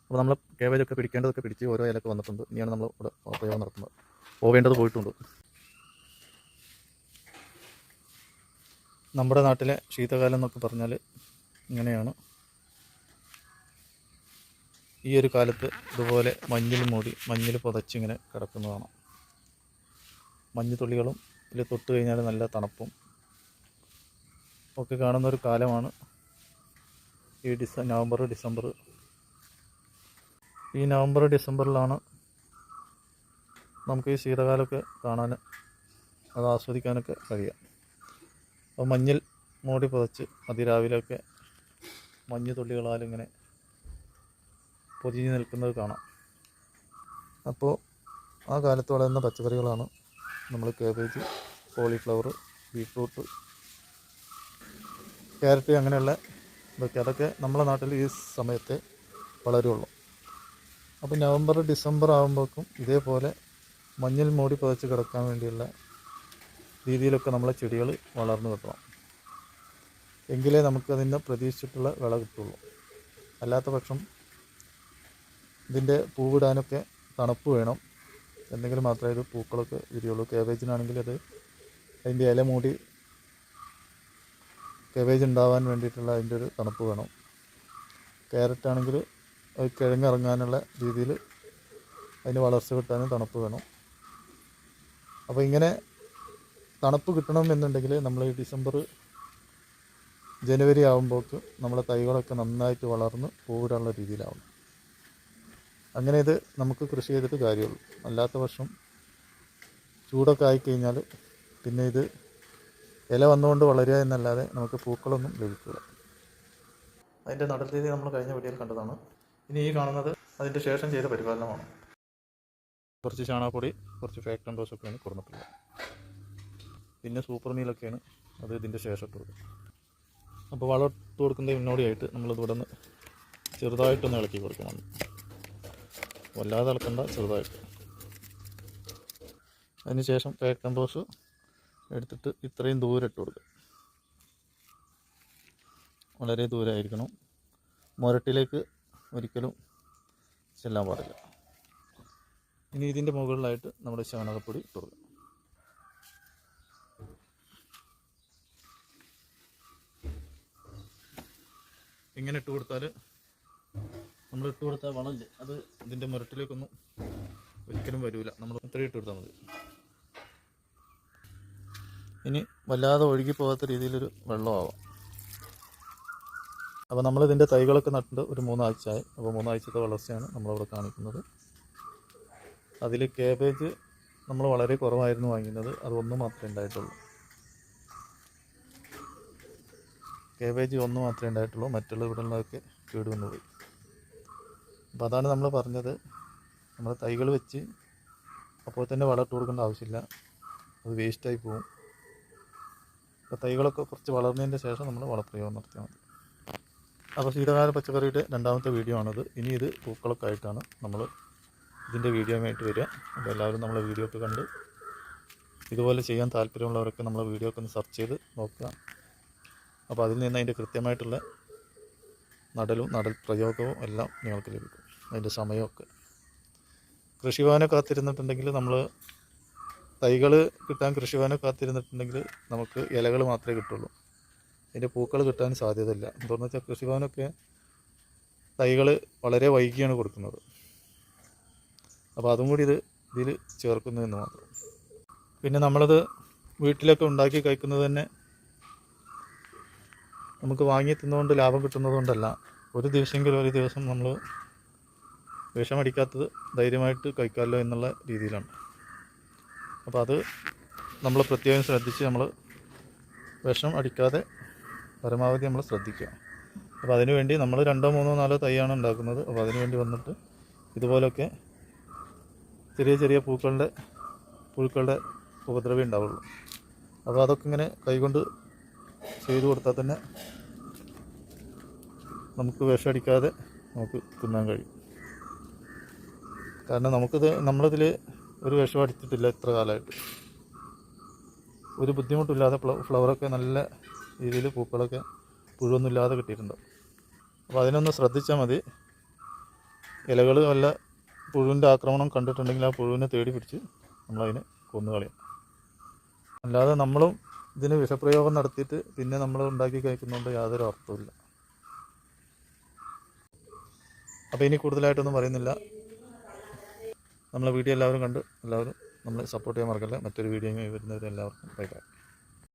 അപ്പോൾ നമ്മൾ കേബേജൊക്കെ പിടിക്കേണ്ടതൊക്കെ പിടിച്ച് ഓരോ ഇലയൊക്കെ വന്നിട്ടുണ്ട്. ഇനിയാണ് നമ്മൾ ഇവിടെ പ്രയോഗം നടത്തുന്നത്. പോവേണ്ടത് പോയിട്ടുണ്ട്. നമ്മുടെ നാട്ടിലെ ശീതകാലം എന്നൊക്കെ പറഞ്ഞാൽ ഇങ്ങനെയാണ്. ഈ ഒരു കാലത്ത് ഇതുപോലെ മഞ്ഞിൽ മൂടി മഞ്ഞിൽ പുതച്ചിങ്ങനെ കിടക്കുന്നതാണ്. മഞ്ഞുതുള്ളികളും ഇതിൽ തൊട്ട് കഴിഞ്ഞാൽ നല്ല തണുപ്പും ഒക്കെ കാണുന്നൊരു കാലമാണ് ഈ നവംബർ ഡിസംബർ. ഈ നവംബർ ഡിസംബറിലാണ് നമുക്ക് ഈ ശീതകാലമൊക്കെ കാണാൻ, അത് ആസ്വദിക്കാനൊക്കെ കഴിയുക. അപ്പോൾ മഞ്ഞിൽ മൂടി പുതച്ച് അതിരാവിലെയൊക്കെ മഞ്ഞ് തുള്ളികളാലിങ്ങനെ പൊതിഞ്ഞ് നിൽക്കുന്നത് കാണാം. അപ്പോൾ ആ കാലത്ത് വളരുന്ന പച്ചക്കറികളാണ് നമ്മൾ കേബേജ്, കോളിഫ്ലവർ, ബീട്രൂട്ട്, ക്യാരറ്റ് അങ്ങനെയുള്ള അതൊക്കെ നമ്മളെ നാട്ടിൽ ഈ സമയത്തെ വളരുള്ളൂ. അപ്പോൾ നവംബർ ഡിസംബർ ആകുമ്പോഴേക്കും ഇതേപോലെ മഞ്ഞിൽ മൂടി പുതച്ച് കിടക്കാൻ വേണ്ടിയുള്ള രീതിയിലൊക്കെ നമ്മളെ ചെടികൾ വളർന്നു കിട്ടണം. എങ്കിലേ നമുക്കതിൻ്റെ പ്രതീക്ഷിച്ചിട്ടുള്ള വിള കിട്ടുള്ളൂ. അല്ലാത്ത പക്ഷം ഇതിൻ്റെ പൂവിടാനൊക്കെ തണുപ്പ് വേണം, എന്തെങ്കിലും മാത്രമേ ഇത് പൂക്കളൊക്കെ വിരിയുള്ളൂ. കേബേജിനാണെങ്കിൽ അത് അതിൻ്റെ ഇല മൂടി കേബേജ് ഉണ്ടാവാൻ വേണ്ടിയിട്ടുള്ള അതിൻ്റെ ഒരു തണുപ്പ് വേണം. ക്യാരറ്റ് ആണെങ്കിൽ അത് കിഴങ്ങിറങ്ങാനുള്ള രീതിയിൽ അതിന് വളർച്ച കിട്ടാനും തണുപ്പ് വേണം. അപ്പോൾ ഇങ്ങനെ തണുപ്പ് കിട്ടണം എന്നുണ്ടെങ്കിൽ നമ്മൾ ഈ ഡിസംബർ ജനുവരി ആകുമ്പോഴേക്ക് നമ്മളെ തൈകളൊക്കെ നന്നായിട്ട് വളർന്ന് പൂവിടാനുള്ള രീതിയിലാവും. അങ്ങനെ ഇത് നമുക്ക് കൃഷി ചെയ്തിട്ട് കാര്യമുള്ളൂ. അല്ലാത്ത വർഷം ചൂടൊക്കെ ആയിക്കഴിഞ്ഞാൽ പിന്നെ ഇത് ഇല വന്നുകൊണ്ട് വളരുക എന്നല്ലാതെ നമുക്ക് പൂക്കളൊന്നും ലഭിക്കില്ല. അതിൻ്റെ നടൽ രീതി നമ്മൾ കഴിഞ്ഞ വീഡിയോയിൽ കണ്ടതാണ്. ഇനി ഈ കാണുന്നത് അതിൻ്റെ ശേഷം ചെയ്ത പരിപാലനമാണ്. കുറച്ച് ചാണകപ്പൊടി, കുറച്ച് ഫാക്ടറി കമ്പോസ്റ്റൊക്കെയാണ് കൊടുത്തിട്ടുള്ളത്. പിന്നെ സൂപ്പർ മീലൊക്കെയാണ് അത് ഇതിൻ്റെ ശേഷം ഇട്ട് കൊടുക്കുക. അപ്പോൾ വളം ഇട്ട് കൊടുക്കുന്നതിന് മുന്നോടിയായിട്ട് നമ്മളിവിടെ നിന്ന് ചെറുതായിട്ടൊന്ന് ഇളക്കി കൊടുക്കണം. വല്ലാതെ ഇളക്കണ്ട, ചെറുതായിട്ട്. അതിന് ശേഷം ഫാക്ടറി കമ്പോസ്റ്റ് എടുത്തിട്ട് ഇത്രയും ദൂരം ഇട്ട് കൊടുക്കുക. വളരെ ദൂരമായിരിക്കണം, മുരട്ടിലേക്ക് ഒരിക്കലും ചെല്ലാൻ പാടില്ല. ഇനി ഇതിൻ്റെ മുകളിലായിട്ട് നമ്മുടെ ചാണകപ്പൊടി ഇട്ട് കൊടുക്കുക. ഇങ്ങനെ ഇട്ട് കൊടുത്താൽ നമ്മൾ ഇട്ട് കൊടുത്താൽ വളമില്ല, അത് ഇതിൻ്റെ മുരട്ടിലേക്കൊന്നും ഒരിക്കലും വരില്ല. നമ്മൾ ഇത്രയും ഇട്ട് കൊടുത്താൽ മതി. ഇനി വല്ലാതെ ഒഴുകിപ്പോകാത്ത രീതിയിലൊരു വെള്ളമാവാം. അപ്പോൾ നമ്മളിതിൻ്റെ തൈകളൊക്കെ നട്ടിട്ട് ഒരു 3 ആഴ്ചയായി. അപ്പോൾ 3 ആഴ്ചത്തെ വളർച്ചയാണ് നമ്മളിവിടെ കാണിക്കുന്നത്. അതിൽ കേബേജ് നമ്മൾ വളരെ കുറവായിരുന്നു വാങ്ങുന്നത്, അത് 1 മാത്രമേ ഉണ്ടായിട്ടുള്ളൂ. കേബേജ് 1 മാത്രമേ ഉണ്ടായിട്ടുള്ളൂ, മറ്റുള്ള ഇവിടെയുള്ളതൊക്കെ കേട് വന്നുപോയി. അപ്പോൾ അതാണ് നമ്മൾ പറഞ്ഞത്, നമ്മൾ തൈകൾ വെച്ച് അപ്പോൾ തന്നെ വളം ഇട്ട് കൊടുക്കേണ്ട ആവശ്യമില്ല, അത് വേസ്റ്റായി പോകും. അപ്പോൾ തൈകളൊക്കെ കുറച്ച് വളർന്നതിൻ്റെ ശേഷം നമ്മൾ വളപ്രയോഗം നടത്തിയാൽ മതി. അപ്പോൾ ശീതകാല പച്ചക്കറിയുടെ 2ാമത്തെ വീഡിയോ ആണിത്. ഇനി ഇത് പൂക്കളൊക്കെ ആയിട്ടാണ് നമ്മൾ ഇതിൻ്റെ വീഡിയോയുമായിട്ട് വരിക. അപ്പോൾ എല്ലാവരും നമ്മളെ വീഡിയോ ഒക്കെ കണ്ട് ഇതുപോലെ ചെയ്യാൻ താല്പര്യമുള്ളവരൊക്കെ നമ്മളെ വീഡിയോ ഒക്കെ ഒന്ന് സെർച്ച് ചെയ്ത് നോക്കുക. അപ്പോൾ അതിൽ നിന്ന് അതിൻ്റെ കൃത്യമായിട്ടുള്ള നടൽ പ്രയോഗവും എല്ലാം നിങ്ങൾക്ക് ലഭിക്കും, അതിൻ്റെ സമയമൊക്കെ. കൃഷിഭവനെ കാത്തിരുന്നിട്ടുണ്ടെങ്കിൽ നമ്മൾ തൈകൾ കിട്ടാൻ കൃഷിഭവനെ കാത്തിരുന്നിട്ടുണ്ടെങ്കിൽ നമുക്ക് ഇലകൾ മാത്രമേ കിട്ടുള്ളൂ, അതിൻ്റെ പൂക്കൾ കിട്ടാൻ സാധ്യതയില്ല. എന്താണെന്ന് വെച്ചാൽ കൃഷിഭവനൊക്കെ തൈകൾ വളരെ വൈകിയാണ് കൊടുക്കുന്നത്. അപ്പോൾ അതും കൂടി ഇതിൽ ചേർക്കുന്നു എന്ന് മാത്രം. പിന്നെ നമ്മളത് വീട്ടിലൊക്കെ ഉണ്ടാക്കി കഴിക്കുന്നത് തന്നെ നമുക്ക് വാങ്ങി തിന്നുകൊണ്ട് ലാഭം കിട്ടുന്നതുകൊണ്ടല്ല, ഒരു ദിവസം നമ്മൾ വിഷമടിക്കാത്തത് ധൈര്യമായിട്ട് കഴിക്കാമല്ലോ എന്നുള്ള രീതിയിലാണ്. അപ്പോൾ അത് നമ്മൾ പ്രത്യേകം ശ്രദ്ധിച്ച് നമ്മൾ വിഷം അടിക്കാതെ പരമാവധി നമ്മൾ ശ്രദ്ധിക്കുക. അപ്പോൾ അതിനുവേണ്ടി നമ്മൾ 2, 3, 4 തൈയാണ് ഉണ്ടാക്കുന്നത്. അപ്പോൾ അതിനുവേണ്ടി വന്നിട്ട് ഇതുപോലൊക്കെ ചെറിയ പുഴുക്കളുടെ ഉപദ്രവം ഉണ്ടാവുള്ളൂ. അപ്പോൾ അതൊക്കെ ഇങ്ങനെ കൈകൊണ്ട് ചെയ്തു കൊടുത്താൽ തന്നെ നമുക്ക് വിഷമടിക്കാതെ നമുക്ക് തിന്നാൻ കഴിയും. കാരണം നമ്മളിതിൽ ഒരു വിഷം അടിച്ചിട്ടില്ല ഇത്ര കാലമായിട്ട്. ഒരു ബുദ്ധിമുട്ടില്ലാതെ ഫ്ലവറൊക്കെ നല്ല രീതിയിൽ പൂക്കളൊക്കെ പുഴുവൊന്നുമില്ലാതെ കിട്ടിയിട്ടുണ്ട്. അപ്പോൾ അതിനൊന്ന് ശ്രദ്ധിച്ചാൽ മതി. ഇലകൾ വല്ല പുഴുവിൻ്റെ ആക്രമണം കണ്ടിട്ടുണ്ടെങ്കിൽ ആ പുഴുവിനെ തേടി പിടിച്ച് നമ്മളതിനെ കൊന്നുകളയാം. അല്ലാതെ നമ്മളും ഇതിന് വിഷപ്രയോഗം നടത്തിയിട്ട് പിന്നെ നമ്മൾ ഉണ്ടാക്കി കഴിക്കുന്നതുകൊണ്ട് യാതൊരു അർത്ഥവുമില്ല. അപ്പോൾ ഇനി കൂടുതലായിട്ടൊന്നും പറയുന്നില്ല. നമ്മളെ വീഡിയോ എല്ലാവരും കണ്ട് എല്ലാവരും നമ്മളെ സപ്പോർട്ട് ചെയ്യാൻ മറക്കല്ല. മറ്റൊരു വീഡിയോ വരുന്നവരെ എല്ലാവർക്കും ബൈ ബൈ.